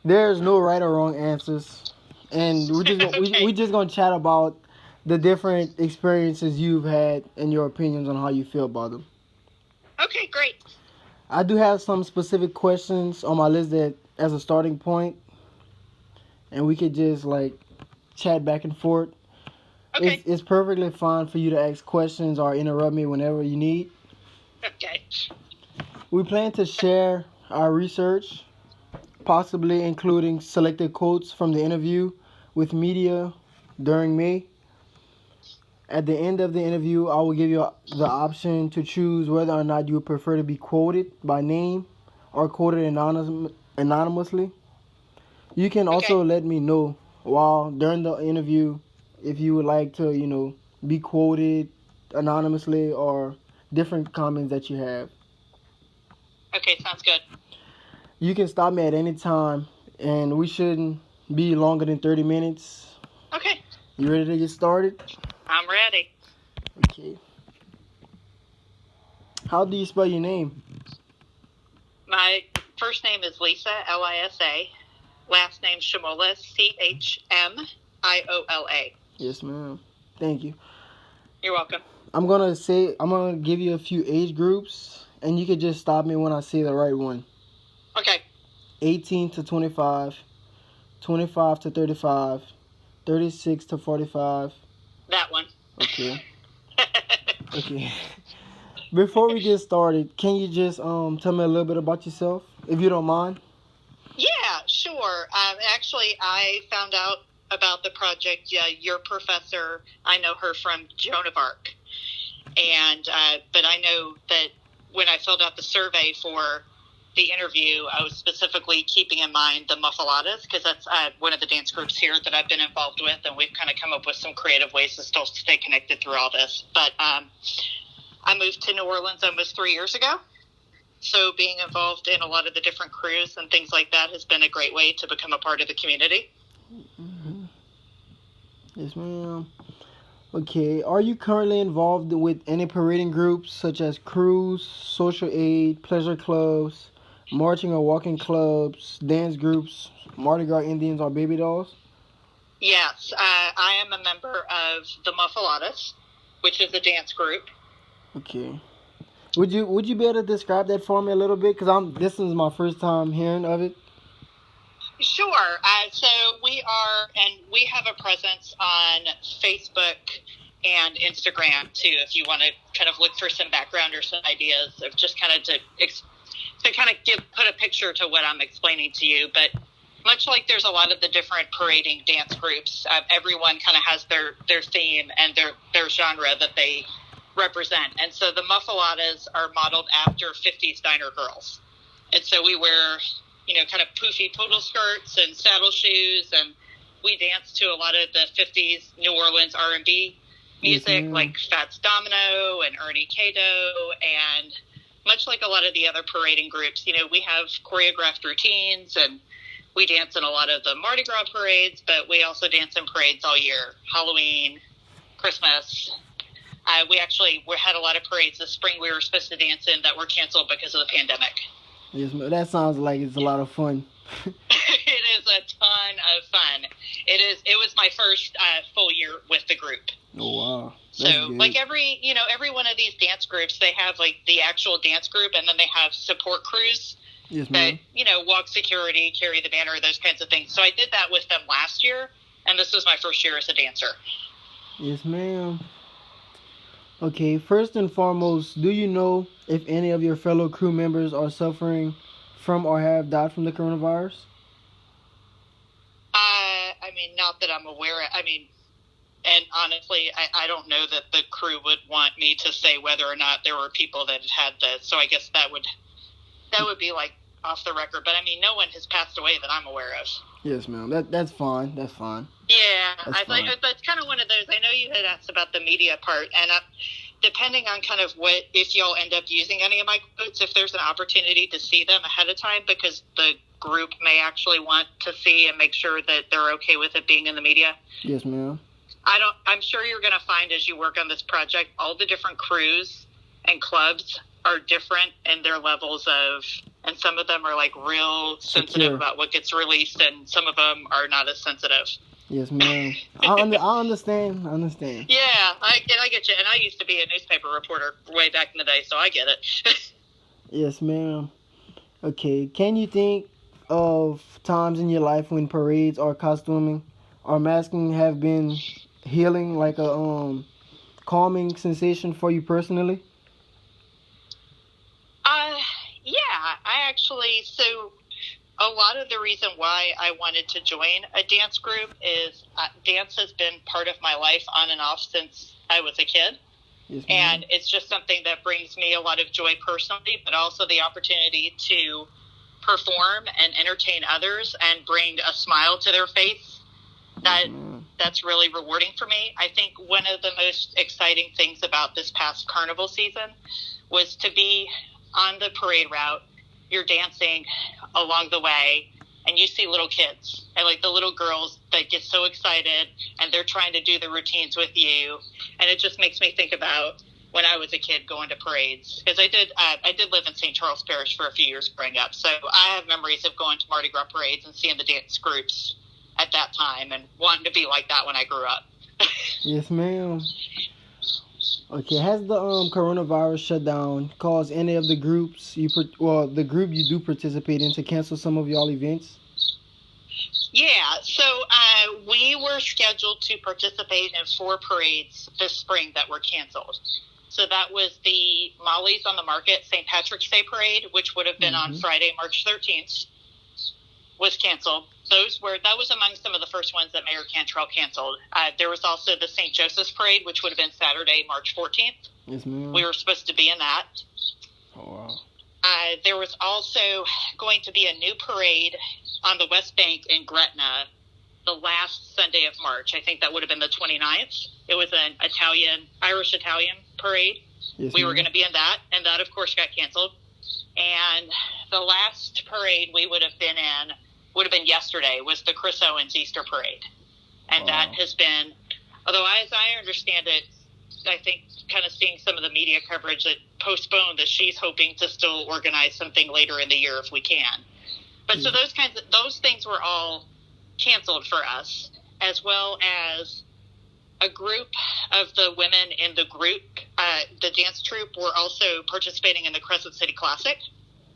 There's no right or wrong answers, and we Okay. just gonna chat about the different experiences you've had and your opinions on how you feel about them. Okay, great. I do have some specific questions on my list that as a starting point, and we could just like chat back and forth. Okay. It's perfectly fine for you to ask questions or interrupt me whenever you need. Okay. We plan to share our research, possibly including selected quotes from the interview with media during May. At the end of the interview, I will give you the option to choose whether or not you would prefer to be quoted by name or quoted anonymously. You can Okay. also let me know while during the interview if you would like to, be quoted anonymously or different comments that you have. Okay, sounds good. You can stop me at any time, and we shouldn't be longer than 30 minutes. Okay, You ready to get started? I'm ready. Okay. How do you spell your name? My first name is Lisa, Lisa. Last name Shimola, Chmiola. Yes, ma'am. Thank you. You're welcome. I'm gonna give you a few age groups, and you can just stop me when I say the right one. Okay. 18 to 25, 25 to 35, 36 to 45. That one. Okay. Okay. Before we get started, can you just tell me a little bit about yourself, if you don't mind? Yeah, sure. Actually, I found out about the project. Your professor, I know her from Joan of Arc, and but I know that when I filled out the survey for the interview, I was specifically keeping in mind the Muffaladas because that's one of the dance groups here that I've been involved with, and we've kind of come up with some creative ways to still stay connected through all this. But I moved to New Orleans almost 3 years ago. So being involved in a lot of the different crews and things like that has been a great way to become a part of the community. Mm-hmm. Yes, ma'am. Okay, are you currently involved with any parading groups such as crews, social aid, pleasure clubs, marching or walking clubs, dance groups, Mardi Gras Indians, or baby dolls? Yes, I am a member of the Muffaladas, which is a dance group. Okay. Would you be able to describe that for me a little bit? Cause this is my first time hearing of it. Sure. So we have a presence on Facebook and Instagram too. If you want to kind of look for some background or some ideas of just kind of to kind of put a picture to what I'm explaining to you, but much like there's a lot of the different parading dance groups, everyone kind of has their theme and their genre that they represent. And so the Muffaladas are modeled after 50s diner girls. And so we wear, kind of poofy poodle skirts and saddle shoes, and we dance to a lot of the 50s New Orleans R&B music, Yes, like Fats Domino and Ernie Cato, and much like a lot of the other parading groups, we have choreographed routines, and we dance in a lot of the Mardi Gras parades, but we also dance in parades all year. Halloween, Christmas. We had a lot of parades this spring we were supposed to dance in that were canceled because of the pandemic. Yes, ma'am. That sounds like it's a lot of fun. It is a ton of fun. It was my first full year with the group. Oh wow! So like every one of these dance groups, they have like the actual dance group, and then they have support crews. Yes, ma'am. That walk security, carry the banner, those kinds of things. So I did that with them last year, and this was my first year as a dancer. Yes, ma'am. Okay, first and foremost, do you know if any of your fellow crew members are suffering from or have died from the coronavirus? Not that I'm aware of. And honestly, I don't know that the crew would want me to say whether or not there were people that had this. So I guess that would be like off the record. But no one has passed away that I'm aware of. Yes, ma'am. That's fine. That's fine. Yeah, That's fine. That's kind of one of those. I know you had asked about the media part, and depending on kind of if y'all end up using any of my quotes, if there's an opportunity to see them ahead of time, because the group may actually want to see and make sure that they're okay with it being in the media. Yes, ma'am. I'm sure you're going to find as you work on this project, all the different crews and clubs are different in their levels of, and some of them are like real sensitive Secure. about what gets released, and some of them are not as sensitive. Yes, ma'am. I understand. Yeah, I get you. And I used to be a newspaper reporter way back in the day, so I get it. Yes, ma'am. Okay. Can you think of times in your life when parades or costuming or masking have been healing, like a calming sensation for you personally? Yeah, I actually, so a lot of the reason why I wanted to join a dance group is dance has been part of my life on and off since I was a kid. Yes, ma'am. And it's just something that brings me a lot of joy personally, but also the opportunity to perform and entertain others and bring a smile to their face. That's really rewarding for me. I think one of the most exciting things about this past carnival season was to be on the parade route. You're dancing along the way, and you see little kids and like the little girls that get so excited, and they're trying to do the routines with you, and it just makes me think about when I was a kid going to parades, because I did live in St. Charles Parish for a few years growing up, so I have memories of going to Mardi Gras parades and seeing the dance groups at that time and wanting to be like that when I grew up. Yes, ma'am. Okay, has the coronavirus shutdown caused any of the groups the group you do participate in to cancel some of y'all events? Yeah, so we were scheduled to participate in 4 parades this spring that were canceled. So that was the Molly's on the Market St. Patrick's Day Parade, which would have been on Friday, March 13th, was canceled. That was among some of the first ones that Mayor Cantrell canceled. There was also the St. Joseph's Parade, which would have been Saturday, March 14th. Yes, ma'am. We were supposed to be in that. Oh, wow. There was also going to be a new parade on the West Bank in Gretna the last Sunday of March. I think that would have been the 29th. It was an Irish-Italian parade. Yes, we ma'am. were going to be in that, and that, of course, got canceled. And the last parade we would have been yesterday, was the Chris Owens Easter Parade. And that has been, although as I understand it, I think kind of seeing some of the media coverage that postponed that she's hoping to still organize something later in the year if we can. But so those things were all canceled for us, as well as a group of the women in the group, the dance troupe, were also participating in the Crescent City Classic.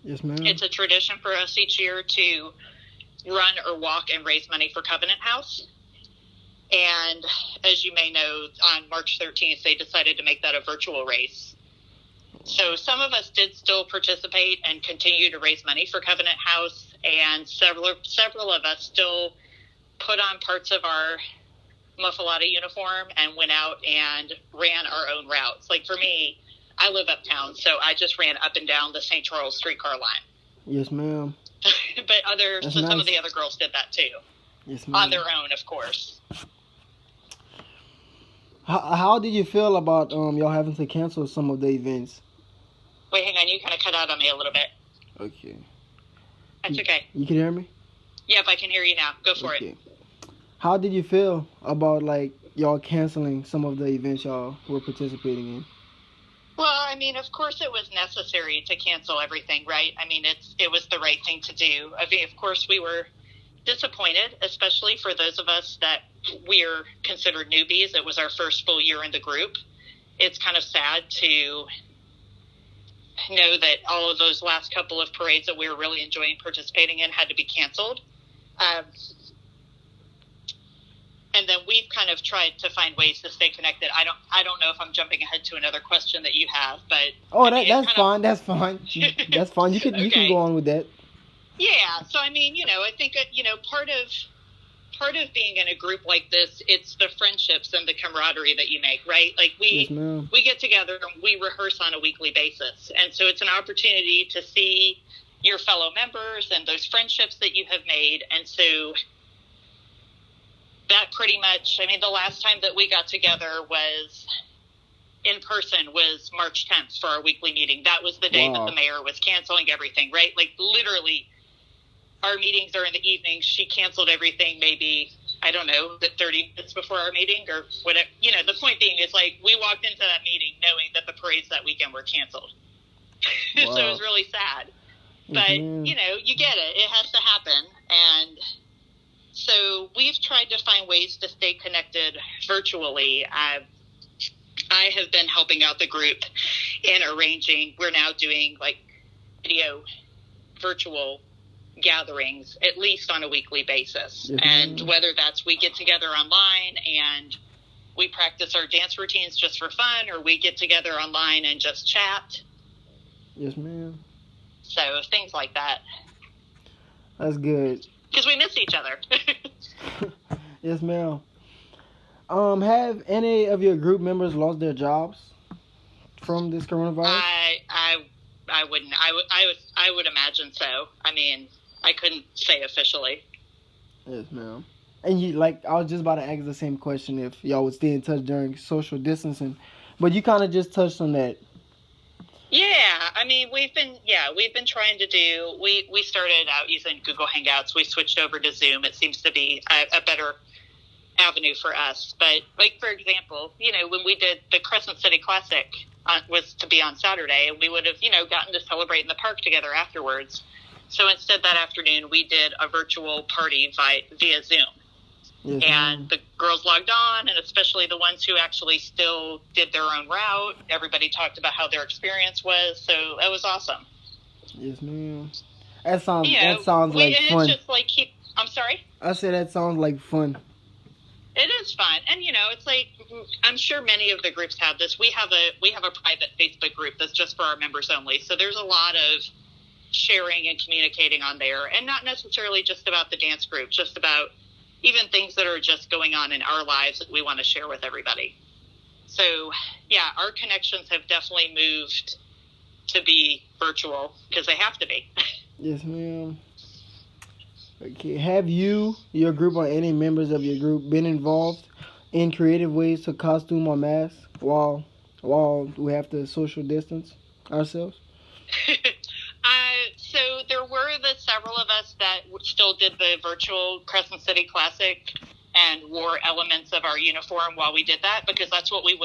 Yes, ma'am. It's a tradition for us each year to run or walk and raise money for Covenant House. And as you may know, on March 13th, they decided to make that a virtual race. So some of us did still participate and continue to raise money for Covenant House, and several of us still put on parts of our muffaletta uniform and went out and ran our own routes. Like for me, I live uptown, so I just ran up and down the St. Charles streetcar line. Yes, ma'am. But some of the other girls did that too. Yes, ma'am. On their own, of course. How did you feel about y'all having to cancel some of the events? Wait, hang on. You kind of cut out on me a little bit. Okay. That's okay. You can hear me? Yep, I can hear you now. Go for it. How did you feel about y'all canceling some of the events y'all were participating in? Well, I mean, of course it was necessary to cancel everything, right? I mean, it was the right thing to do. I mean, of course we were disappointed, especially for those of us that we're considered newbies. It was our first full year in the group. It's kind of sad to know that all of those last couple of parades that we were really enjoying participating in had to be canceled. And then we've kind of tried to find ways to stay connected. I don't know if I'm jumping ahead to another question that you have, but that's fine. That's fine. That's fine. You can go on with that. Yeah. So I mean, I think part of being in a group like this, it's the friendships and the camaraderie that you make, right? Like we get together and we rehearse on a weekly basis, and so it's an opportunity to see your fellow members and those friendships that you have made, and so. That pretty much, I mean, the last time that we got together was in person was March 10th for our weekly meeting. That was the day that the mayor was canceling everything, right? Like literally our meetings are in the evenings. She canceled everything maybe, I don't know, 30 minutes before our meeting or whatever. The point being is like we walked into that meeting knowing that the parades that weekend were canceled. So Wow. it was really sad. Yes, But, ma'am. you know, you get it. It has to happen. And so we've tried to find ways to stay connected virtually. I have been helping out the group in arranging, we're now doing like video virtual gatherings, at least on a weekly basis. Yes, and ma'am. whether that's we get together online and we practice our dance routines just for fun, or we get together online and just chat. Yes, ma'am. So things like that. That's good. Because we miss each other. Yes, ma'am. Have any of your group members lost their jobs from this coronavirus? I wouldn't. I would imagine so. I mean, I couldn't say officially. Yes, ma'am. And you like, I was just about to ask the same question if y'all would stay in touch during social distancing, but you kind of just touched on that. Yeah, I mean, we've been trying to do. We started out using Google Hangouts. We switched over to Zoom. It seems to be a better avenue for us. But like, for example, you know, when we did the Crescent City Classic, was to be on Saturday, and we would have, you know, gotten to celebrate in the park together afterwards. So instead, that afternoon, we did a virtual party via Zoom. Yes, And ma'am. the girls logged on, and especially the ones who actually still did their own route. Everybody talked about how their experience was, so that was awesome. Yes, ma'am. That sounds You know, that sounds like and fun. it's just like I'm sorry. I said that sounds like fun. It is fun, and you know, it's like I'm sure many of the groups have this. We have a private Facebook group that's just for our members only. So there's a lot of sharing and communicating on there, and not necessarily just about the dance group, just about even things that are just going on in our lives that we want to share with everybody. So yeah, our connections have definitely moved to be virtual because they have to be. Yes, ma'am. Okay. Have you, your group, or any members of your group been involved in creative ways to costume or mask while we have to social distance ourselves? So there were the several of us that still did the virtual Crescent City Classic and wore elements of our uniform while we did that, because that's what we would